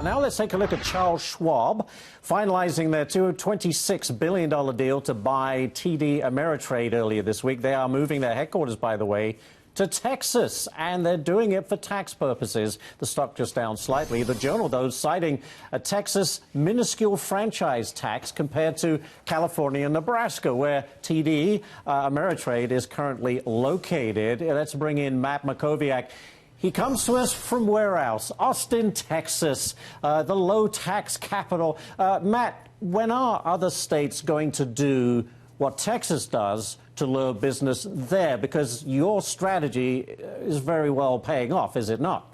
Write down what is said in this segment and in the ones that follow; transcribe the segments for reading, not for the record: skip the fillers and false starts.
Now let's take a look at Charles Schwab finalizing their $26 billion deal to buy TD Ameritrade earlier this week. They are moving their headquarters, by the way, to Texas, and they're doing it for tax purposes. The stock just down slightly. The Journal, though, citing a Texas minuscule franchise tax compared to California and Nebraska, where TD Ameritrade is currently located. Let's bring in Matt Mackowiak. He comes to us from where else? Austin, Texas, the low-tax capital. Matt, when are other states going to do what Texas does to lure business there? Because your strategy is very well paying off, is it not?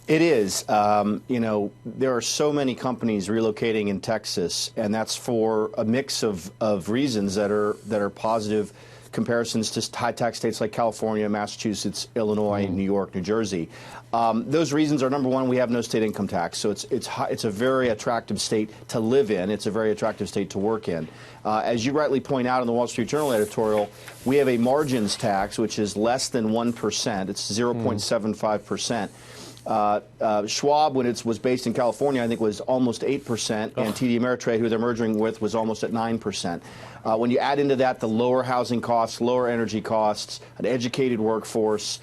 It is. You know, there are so many companies relocating in Texas, and that's for a mix of reasons that are positive comparisons to high-tax states like California, Massachusetts, Illinois, New York, New Jersey. Those reasons are, number one, we have no state income tax, so it's a very attractive state to live in. It's a very attractive state to work in. As you rightly point out in the Wall Street Journal editorial, we have a margins tax, which is less than 1%. It's 0.75%. Schwab, when it was based in California, I think was almost 8%, and TD Ameritrade, who they're merging with, was almost at 9%. When you add into that the lower housing costs, lower energy costs, an educated workforce,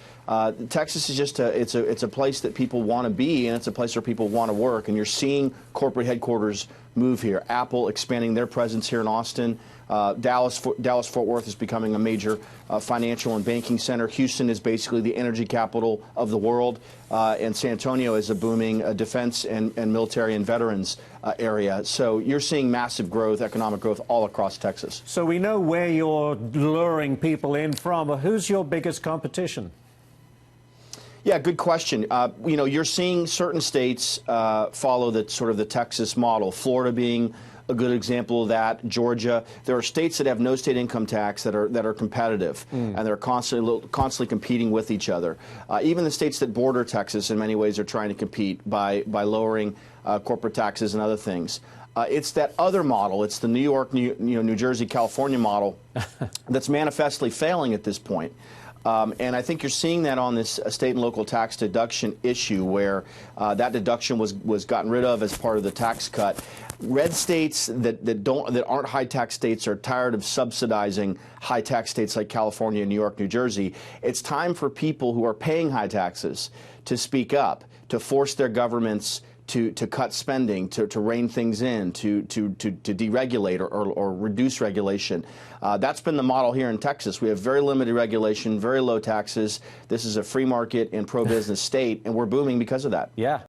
Texas is just it's a place that people want to be, and it's a place where people want to work. And you're seeing corporate headquarters move here. Apple expanding their presence here in Austin. Dallas-Fort Worth is becoming a major financial and banking center. Houston is basically the energy capital of the world. And San Antonio is a booming defense and military and veterans area. So you're seeing massive growth, economic growth all across Texas. So we know where you're luring people in from. Who's your biggest competition? Yeah, good question. You know, you're seeing certain states follow the Texas model, Florida being a good example of that, Georgia. There are states that have no state income tax that are competitive, and they're constantly competing with each other. Even the states that border Texas, in many ways, are trying to compete by lowering corporate taxes and other things. It's that other model. It's the New York, New Jersey, California model that's manifestly failing at this point. And I think you're seeing that on this state and local tax deduction issue, where that deduction was gotten rid of as part of the tax cut. Red states that aren't high tax states are tired of subsidizing high tax states like California, New York, New Jersey. It's time for people who are paying high taxes to speak up, to force their governments to cut spending, to rein things in, to deregulate or reduce regulation. That's been the model here in Texas. We have very limited regulation, very low taxes. This is a free market and pro-business state, and we're booming because of that. Yeah.